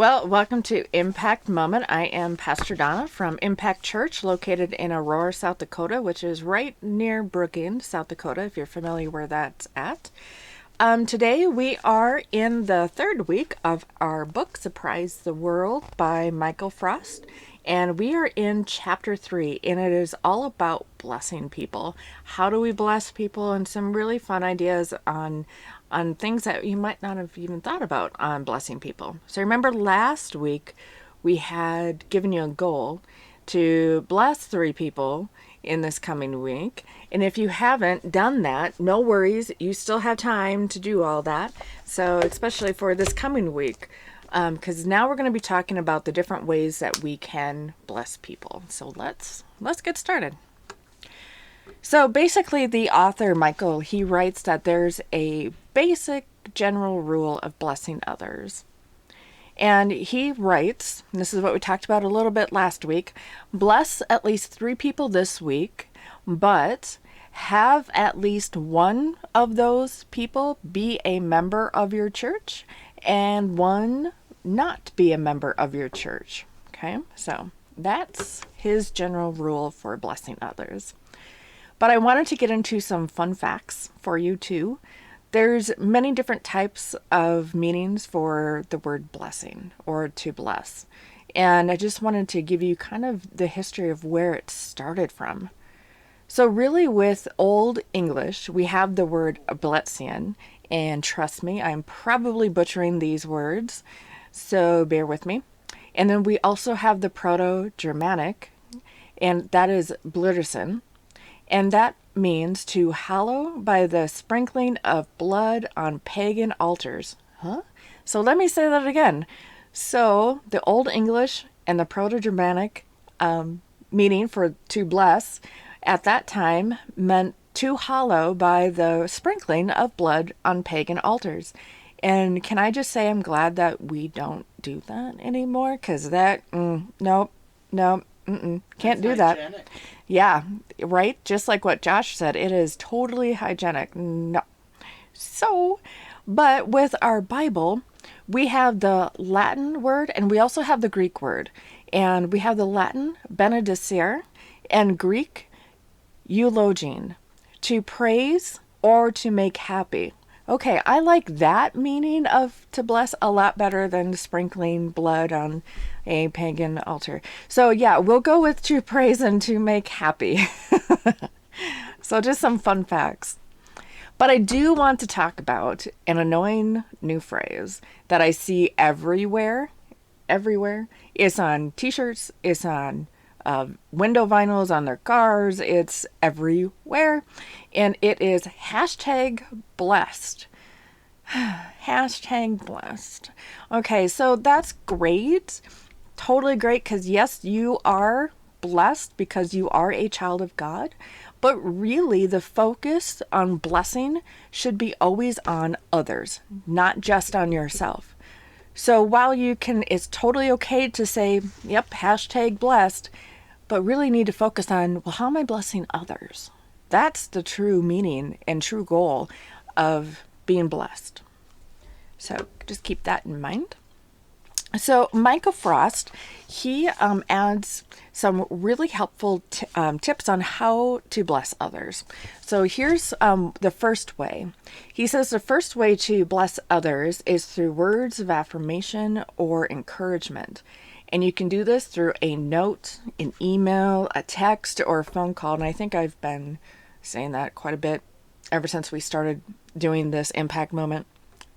Well, welcome to Impact Moment. I am Pastor Donna from Impact Church, located in Aurora, South Dakota, which is right near Brookings, South Dakota, if you're familiar where that's at. Today we are in the third week of our book, Surprise the World by Michael Frost. And we are in chapter 3, and it is all about blessing people. How do we bless people? And some really fun ideas on things that you might not have even thought about on blessing people. So remember last week we had given you a goal to bless 3 people in this coming week. And if you haven't done that, no worries. You still have time to do all that. So especially for this coming week, because now we're going to be talking about the different ways that we can bless people. So let's get started. So basically the author, Michael, he writes that there's a basic general rule of blessing others. And he writes, and this is what we talked about a little bit last week, bless at least 3 people this week, but have at least one of those people be a member of your church and one not be a member of your church. Okay, so that's his general rule for blessing others. But I wanted to get into some fun facts for you too. There's many different types of meanings for the word blessing or to bless. And I just wanted to give you kind of the history of where it started from. So really with Old English, we have the word blessian, and trust me, I'm probably butchering these words, so bear with me. And then we also have the Proto-Germanic, and that is blittersen, and that means to hallow by the sprinkling of blood on pagan altars. Huh? So let me say that again. So the Old English and the Proto-Germanic meaning for to bless at that time meant to hallow by the sprinkling of blood on pagan altars. And can I just say I'm glad that we don't do that anymore? Because that, nope, can't do that. Hygienic. Yeah, right? Just like what Josh said, it is totally hygienic. No. So, but with our Bible, we have the Latin word and we also have the Greek word. And we have the Latin benedicere and Greek eulogian, to praise or to make happy. Okay, I like that meaning of to bless a lot better than sprinkling blood on a pagan altar. So yeah, we'll go with to praise and to make happy. So just some fun facts. But I do want to talk about an annoying new phrase that I see everywhere. It's on t-shirts, it's on window vinyls on their cars, it's everywhere. And it is hashtag blessed. Hashtag blessed. Okay, so that's great. Totally great, because yes, you are blessed because you are a child of God. But really, the focus on blessing should be always on others, not just on yourself. So while it's totally okay to say, yep, hashtag blessed, but really need to focus on, well, how am I blessing others? That's the true meaning and true goal of being blessed. So just keep that in mind. So Michael Frost, he adds some really helpful tips on how to bless others. So here's the first way. He says the first way to bless others is through words of affirmation or encouragement. And you can do this through a note, an email, a text, or a phone call. And I think I've been saying that quite a bit ever since we started doing this impact moment.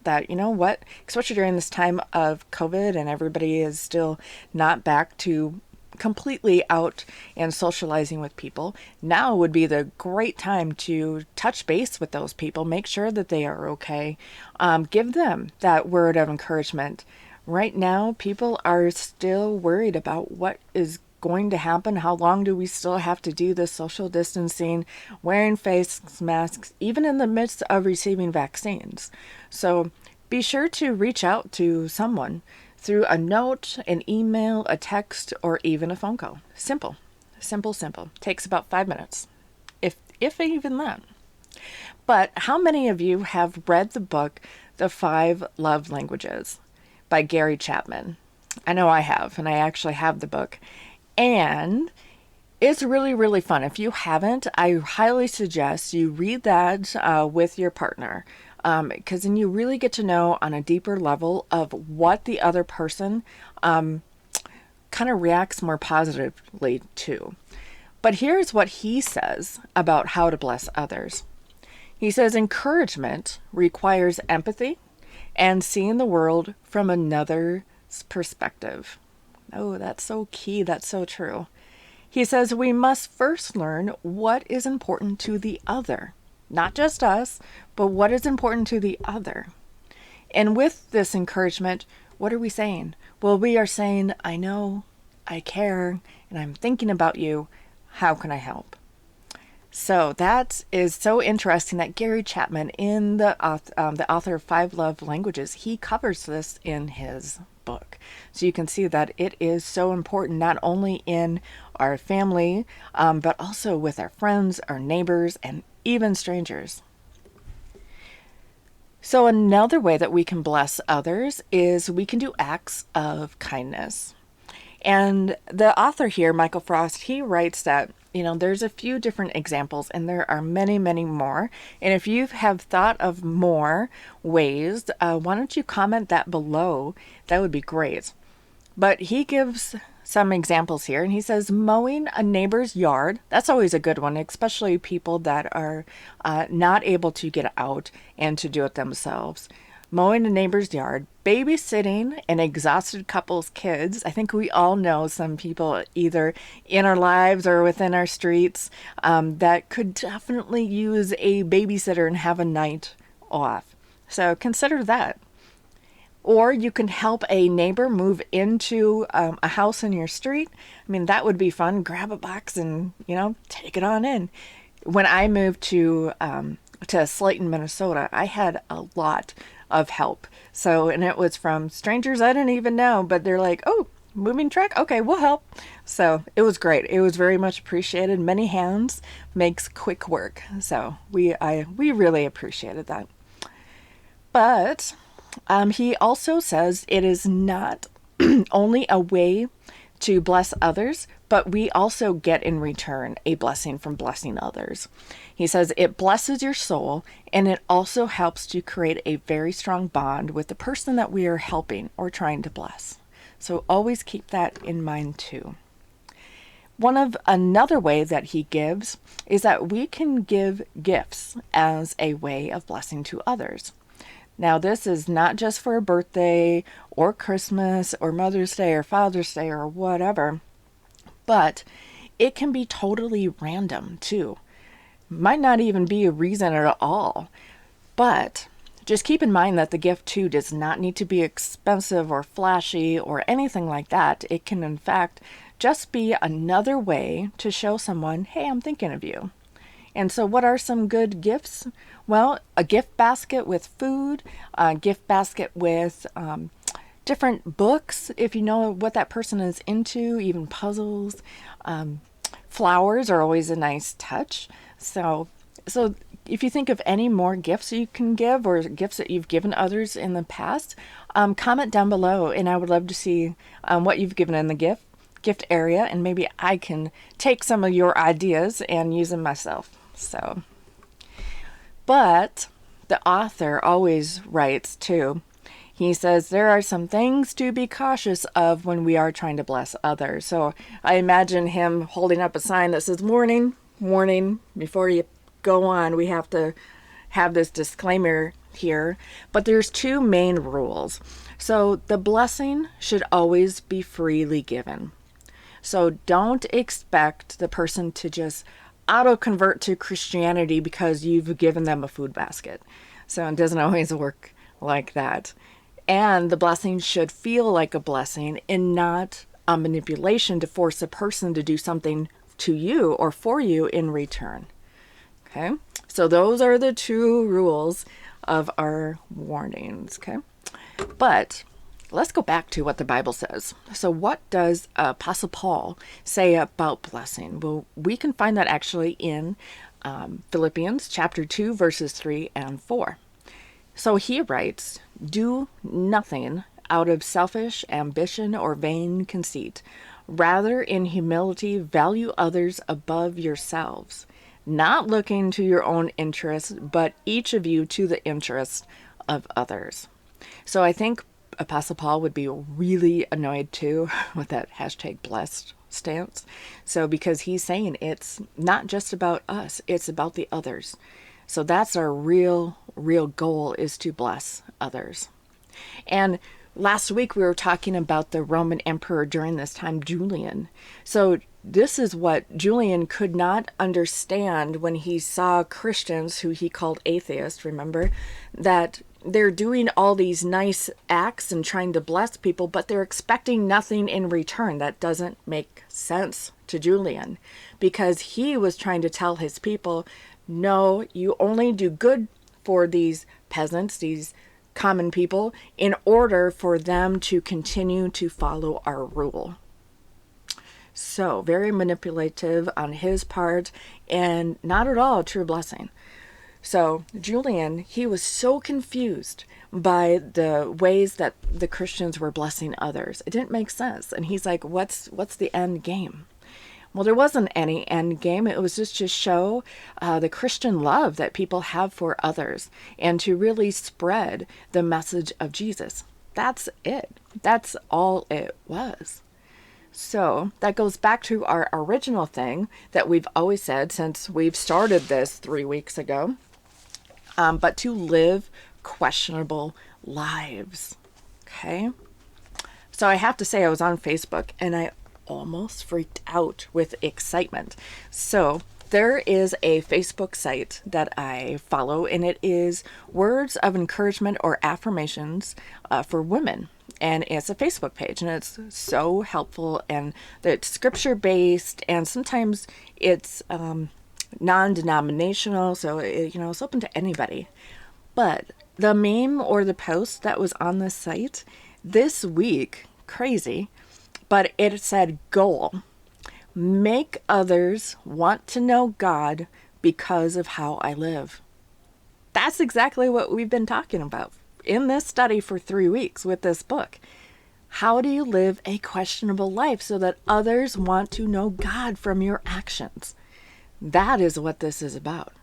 That, you know what, especially during this time of COVID and everybody is still not back to completely out and socializing with people, now would be the great time to touch base with those people, make sure that they are okay, give them that word of encouragement. Right now, people are still worried about what is going to happen. How long do we still have to do this social distancing, wearing face masks, even in the midst of receiving vaccines? So be sure to reach out to someone through a note, an email, a text, or even a phone call. Simple. Takes about 5 minutes, if even that. But how many of you have read the book, The 5 Love Languages by Gary Chapman? I know I have, and I actually have the book. And it's really, really fun. If you haven't, I highly suggest you read that with your partner, because then you really get to know on a deeper level of what the other person kind of reacts more positively to. But here's what he says about how to bless others. He says encouragement requires empathy and seeing the world from another's perspective. Oh, that's so key. That's so true. He says we must first learn what is important to the other, not just us, but what is important to the other. And with this encouragement, what are we saying? Well, we are saying, I know, I care, and I'm thinking about you. How can I help? So that is so interesting that Gary Chapman, in the author of Five Love Languages, he covers this in his book. So you can see that it is so important, not only in our family, but also with our friends, our neighbors, and even strangers. So another way that we can bless others is we can do acts of kindness. And the author here, Michael Frost, he writes that, there's a few different examples and there are many, many more. And if you have thought of more ways, why don't you comment that below? That would be great. But he gives some examples here, and he says mowing a neighbor's yard. That's always a good one, especially people that are not able to get out and to do it themselves. Mowing a neighbor's yard, babysitting an exhausted couple's kids. I think we all know some people either in our lives or within our streets that could definitely use a babysitter and have a night off. So consider that. Or you can help a neighbor move into a house in your street. I mean, that would be fun. Grab a box and, take it on in. When I moved to Slayton, Minnesota, I had a lot of help. So, and it was from strangers I didn't even know, but they're like, oh, moving truck? Okay, we'll help. So it was great. It was very much appreciated. Many hands makes quick work. So we really appreciated that. But he also says it is not only a way to bless others, but we also get in return a blessing from blessing others. He says it blesses your soul, and it also helps to create a very strong bond with the person that we are helping or trying to bless. So always keep that in mind too. Another way that he gives is that we can give gifts as a way of blessing to others. Now, this is not just for a birthday or Christmas or Mother's Day or Father's Day or whatever, but it can be totally random too. Might not even be a reason at all, but just keep in mind that the gift too does not need to be expensive or flashy or anything like that. It can, in fact, just be another way to show someone, hey, I'm thinking of you. And so what are some good gifts? Well, a gift basket with food, a gift basket with different books, if you know what that person is into, even puzzles. Flowers are always a nice touch. So if you think of any more gifts you can give or gifts that you've given others in the past, comment down below, and I would love to see what you've given in the gift area, and maybe I can take some of your ideas and use them myself. But the author always writes too. He says there are some things to be cautious of when we are trying to bless others. So I imagine him holding up a sign that says, warning, warning, before you go on, we have to have this disclaimer here. But there's two main rules. So the blessing should always be freely given. So don't expect the person to just auto-convert to Christianity because you've given them a food basket. So it doesn't always work like that. And the blessing should feel like a blessing and not a manipulation to force a person to do something to you or for you in return. Okay? So those are the two rules of our warnings. Okay? But let's go back to what the Bible says. So what does Apostle Paul say about blessing? Well, we can find that actually in Philippians chapter 2, verses 3 and 4. So he writes, do nothing out of selfish ambition or vain conceit. Rather, in humility, value others above yourselves, not looking to your own interests, but each of you to the interest of others. So I think Apostle Paul would be really annoyed too with that hashtag blessed stance. So because he's saying it's not just about us, it's about the others. So that's our real goal, is to bless others. And last week we were talking about the Roman emperor during this time, Julian. So this is what Julian could not understand when he saw Christians, who he called atheists, remember, that they're doing all these nice acts and trying to bless people, but they're expecting nothing in return. That doesn't make sense to Julian, because he was trying to tell his people, no, you only do good for these peasants, these common people, in order for them to continue to follow our rule. So very manipulative on his part, and not at all a true blessing. So Julian, he was so confused by the ways that the Christians were blessing others. It didn't make sense. And he's like, what's the end game? Well, there wasn't any end game. It was just to show the Christian love that people have for others, and to really spread the message of Jesus. That's it. That's all it was. So that goes back to our original thing that we've always said since we've started this 3 weeks ago, but to live questionable lives. Okay. So I have to say, I was on Facebook and I almost freaked out with excitement. So there is a Facebook site that I follow, and it is Words of Encouragement or Affirmations for Women. And it's a Facebook page, and it's so helpful, and it's scripture-based, and sometimes it's non-denominational, so it's open to anybody. But the meme or the post that was on this site this week, crazy, but it said, goal: make others want to know God because of how I live. That's exactly what we've been talking about in this study for 3 weeks with this book. How do you live a questionable life so that others want to know God from your actions? That is what this is about.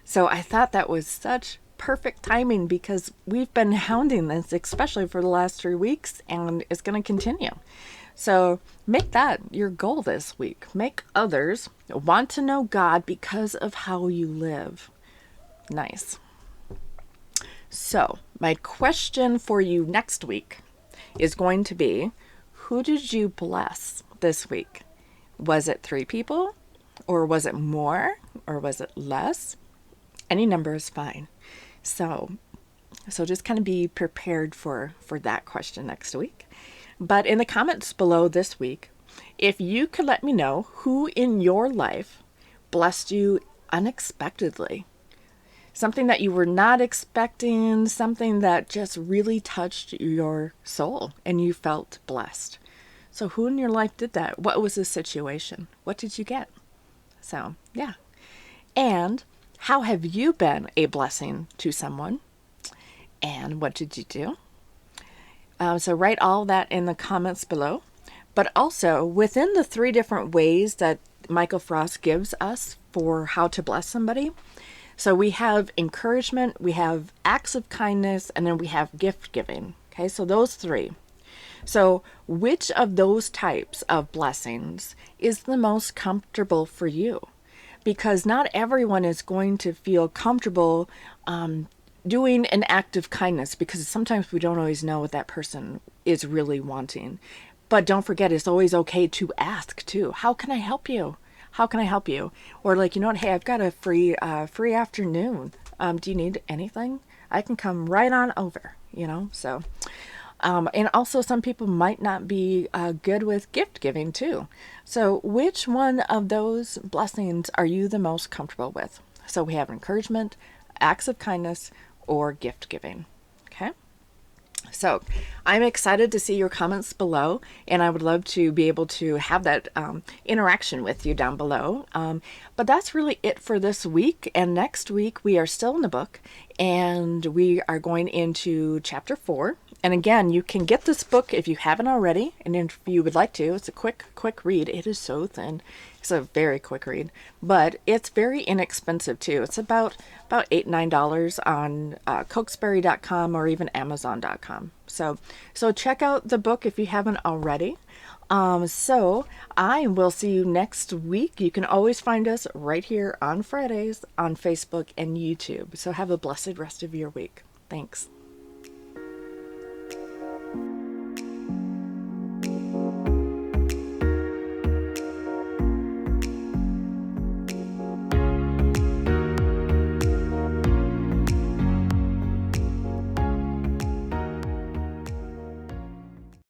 So I thought that was such perfect timing, because we've been hounding this, especially for the last 3 weeks, and it's going to continue. So make that your goal this week. Make others want to know God because of how you live. Nice. So my question for you next week is going to be, who did you bless this week? Was it 3 people? Or was it more? Or was it less? Any number is fine. So just kind of be prepared for that question next week. But in the comments below this week, if you could let me know who in your life blessed you unexpectedly, something that you were not expecting, something that just really touched your soul and you felt blessed. So who in your life did that? What was the situation? What did you get? So, yeah. And how have you been a blessing to someone? And what did you do? So write all that in the comments below. But also, within the 3 different ways that Michael Frost gives us for how to bless somebody, so we have encouragement, we have acts of kindness, and then we have gift giving. Okay, so those 3. So which of those types of blessings is the most comfortable for you? Because not everyone is going to feel comfortable doing an act of kindness, because sometimes we don't always know what that person is really wanting. But don't forget, it's always okay to ask too. How can I help you? How can I help you? Or like, hey, I've got a free afternoon. Do you need anything? I can come right on over, so. And also some people might not be good with gift giving too. So which one of those blessings are you the most comfortable with? So we have encouragement, acts of kindness, or gift giving. Okay. So I'm excited to see your comments below, and I would love to be able to have that interaction with you down below. But that's really it for this week. And next week we are still in the book, and we are going into chapter 4, And again, you can get this book if you haven't already, and if you would like to. It's a quick read. It is so thin. It's a very quick read, but it's very inexpensive too. It's about $8-9 on Cokesbury.com or even Amazon.com. So check out the book if you haven't already. So I will see you next week. You can always find us right here on Fridays on Facebook and YouTube. So have a blessed rest of your week. Thanks.